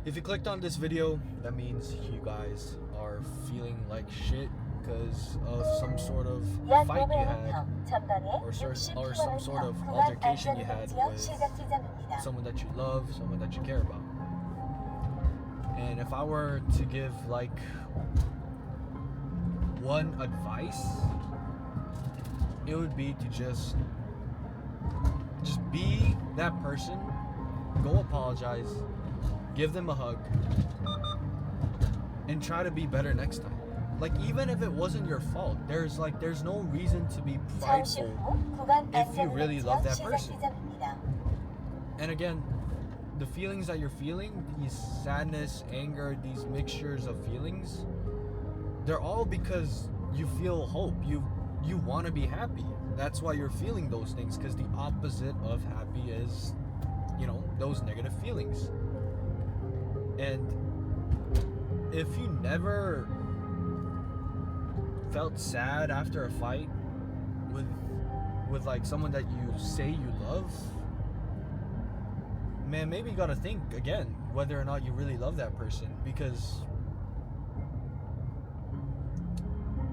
If you clicked on this video, that means you guys are feeling like shit because of some sort of fight you had or some sort of altercation you had with someone that you love, someone that you care about. And if I were to give like one advice, it would be to just be that person, go apologize, give them a hug, and try to be better next time. Like, even if it wasn't your fault, there's no reason to be prideful if you really love that person. And again, the feelings that you're feeling, these sadness, anger, these mixtures of feelings, they're all because you feel hope. You want to be happy. That's why you're feeling those things, because the opposite of happy is, those negative feelings. And if you never felt sad after a fight with like someone that you say you love, man, maybe you gotta think again whether or not you really love that person. Because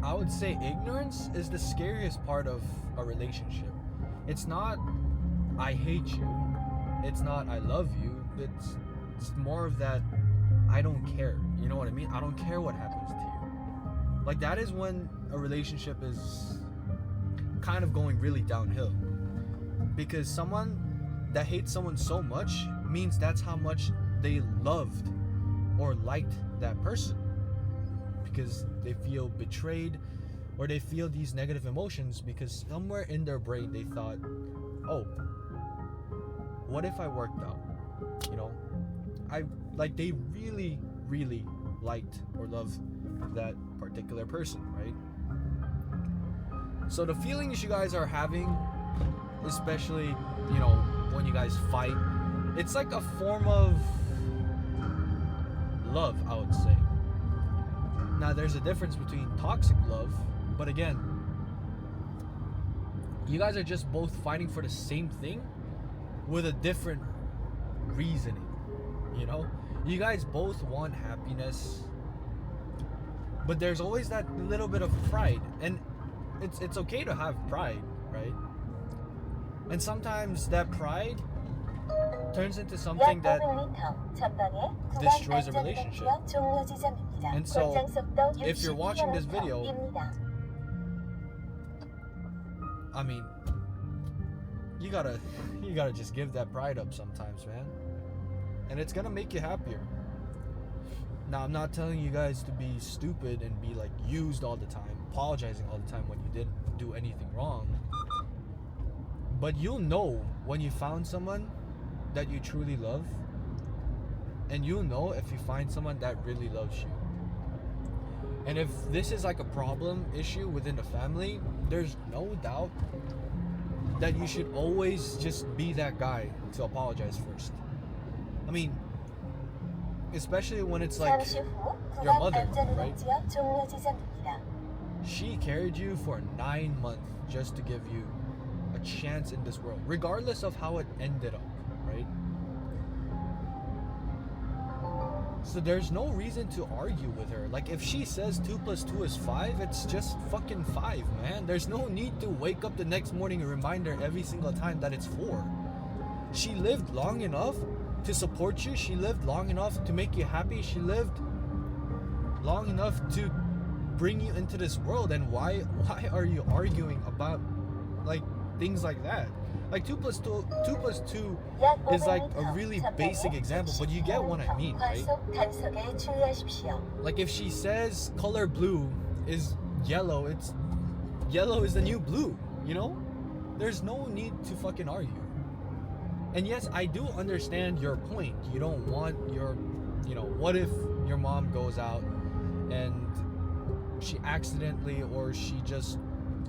I would say ignorance is the scariest part of a relationship. It's not I hate you, it's not I love you, it's more of that I don't care. You know what I mean? I don't care what happens to you. Like, that is when a relationship is kind of going really downhill. Because someone that hates someone so much means that's how much they loved or liked that person. Because they feel betrayed, or they feel these negative emotions because somewhere in their brain they thought, oh, what if I worked out? They really, really liked or loved that particular person, right? So the feelings you guys are having, especially, when you guys fight, it's like a form of love, I would say. Now, there's a difference between toxic love, but again, you guys are just both fighting for the same thing with a different reasoning. You guys both want happiness, but there's always that little bit of pride, and it's okay to have pride, right? And sometimes that pride turns into something that destroys a relationship. And so, if you're watching this video, I mean, you gotta just give that pride up sometimes, man. And it's gonna make you happier. Now, I'm not telling you guys to be stupid and be like used all the time, apologizing all the time when you didn't do anything wrong. But you'll know when you found someone that you truly love, and you'll know if you find someone that really loves you. And if this is like a problem issue within the family, there's no doubt that you should always just be that guy to apologize first. I mean, especially when it's like your mother, right? She carried you for 9 months just to give you a chance in this world, regardless of how it ended up, right? So there's no reason to argue with her. Like, if she says 2 + 2 is 5, it's just fucking 5, man. There's no need to wake up the next morning and remind her every single time that it's 4. She lived long enough to support you. She lived long enough to make you happy. She lived long enough to bring you into this world. And why are you arguing about like things like that? Like 2 + 2 is like a really basic example, but you get what I mean, right? Like, if she says color blue is yellow, yellow is the new blue, There's no need to fucking argue. And yes, I do understand your point. You don't want what if your mom goes out and she accidentally, or she just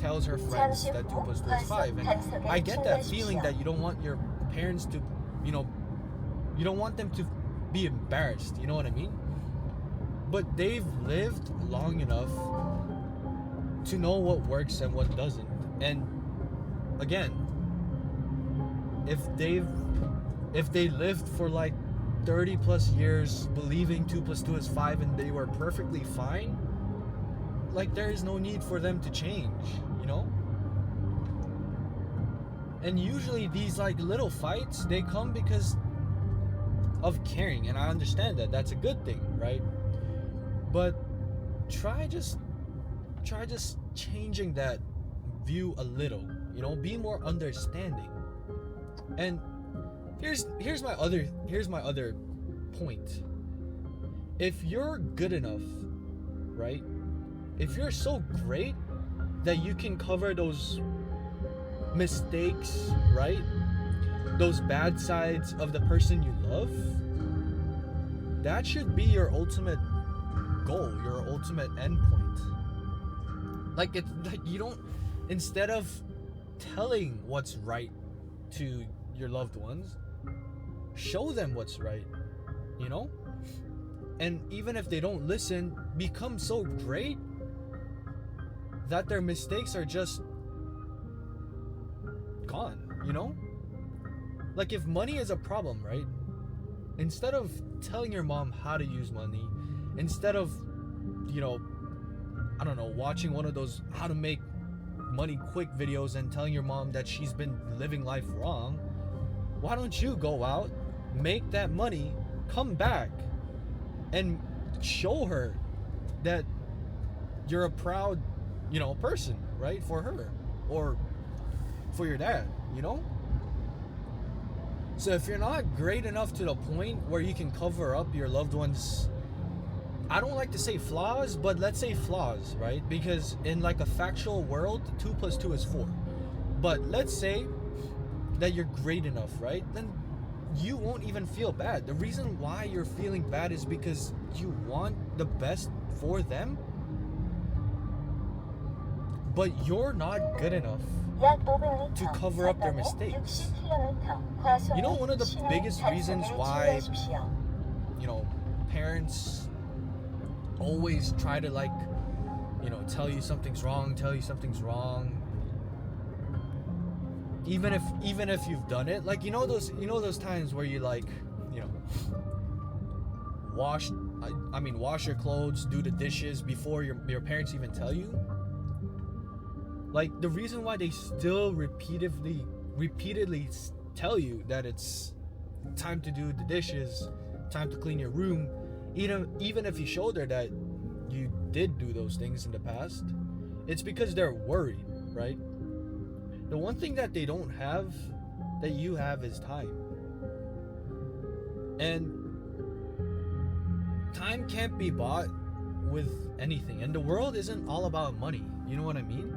tells her friends that 2 + 2 is 5. And I get that feeling that you don't want your parents to, you don't want them to be embarrassed. You know what I mean? But they've lived long enough to know what works and what doesn't. And again, if they lived for like 30 plus years believing 2 plus 2 is 5 and they were perfectly fine, like there is no need for them to change, you know? And usually these like little fights, they come because of caring, and I understand that that's a good thing, right? But try just changing that view a little, you know, be more understanding. And here's my other point. If you're good enough, right? If you're so great that you can cover those mistakes, right? Those bad sides of the person you love, that should be your ultimate goal, your ultimate endpoint. Like it's like you don't, instead of telling what's right to your loved ones, show them what's right, you know? And even if they don't listen, become so great that their mistakes are just gone, you know? Like if money is a problem, right? Instead of telling your mom how to use money, instead of, you know, I don't know, watching one of those how to make money quick videos and telling your mom that she's been living life wrong, why don't you go out, make that money, come back, and show her that you're a proud, you know, person, right? For her or for your dad, you know? So if you're not great enough to the point where you can cover up your loved ones, I don't like to say flaws, but let's say flaws, right? Because in like a factual world, 2 plus 2 is 4. But let's say that you're great enough, right? Then you won't even feel bad. The reason why you're feeling bad is because you want the best for them, but you're not good enough to cover up their mistakes. You know, one of the biggest reasons why, you know, parents always try to like, you know, tell you something's wrong, even if you've done it, like, you know those times where you like, you know, wash your clothes, do the dishes before your parents even tell you. Like, the reason why they still repeatedly tell you that it's time to do the dishes, time to clean your room, even if you showed her that you did do those things in the past, it's because they're worried, right? The one thing that they don't have that you have is time. And time can't be bought with anything. And the world isn't all about money. You know what I mean?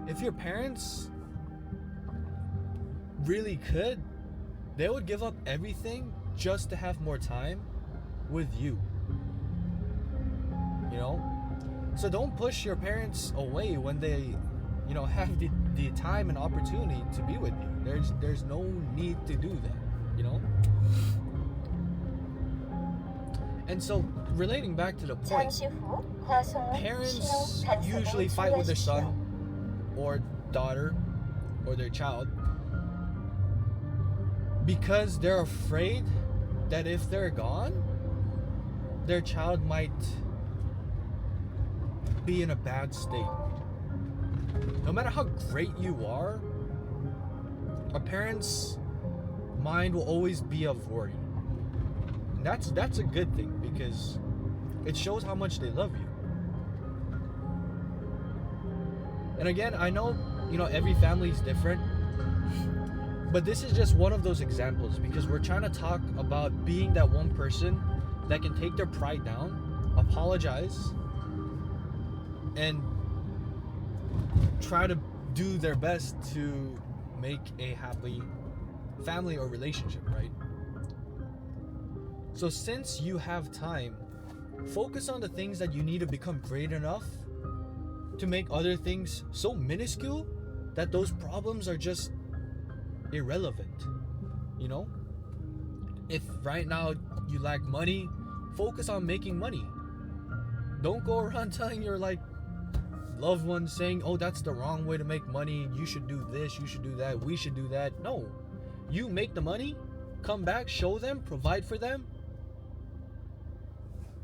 If your parents really could, they would give up everything just to have more time with you. You know? So don't push your parents away when they, you know, have the time and opportunity to be with you. There's no need to do that, you know? And so, relating back to the point, parents usually fight with their son or daughter or their child because they're afraid that if they're gone, their child might be in a bad state. No matter how great you are, a parent's mind will always be of worry. And that's a good thing because it shows how much they love you. And again, I know, you know, every family is different, but this is just one of those examples because we're trying to talk about being that one person that can take their pride down, apologize, and try to do their best to make a happy family or relationship, right? So since you have time, focus on the things that you need to become great enough to make other things so minuscule that those problems are just irrelevant, you know? If right now you lack money, focus on making money. Don't go around telling your like loved ones saying, oh, that's the wrong way to make money, you should do this, you should do that, we should do that. No, you make the money, come back, show them, provide for them,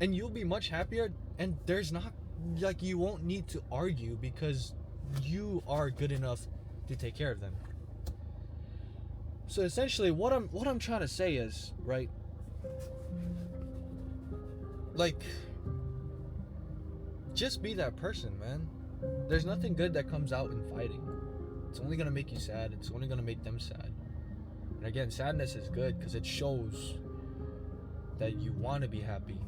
and you'll be much happier. And there's not, like, you won't need to argue because you are good enough to take care of them. So essentially what I'm trying to say is, right, like, just be that person, man. There's nothing good that comes out in fighting. It's only gonna make you sad. It's only gonna make them sad. And again, sadness is good because it shows that you want to be happy,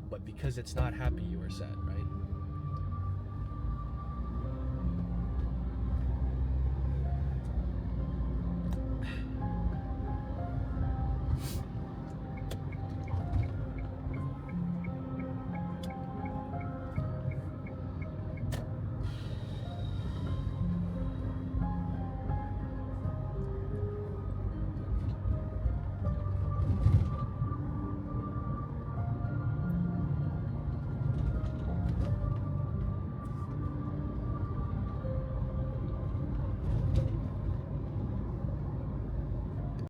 but because it's not happy, you are sad, right?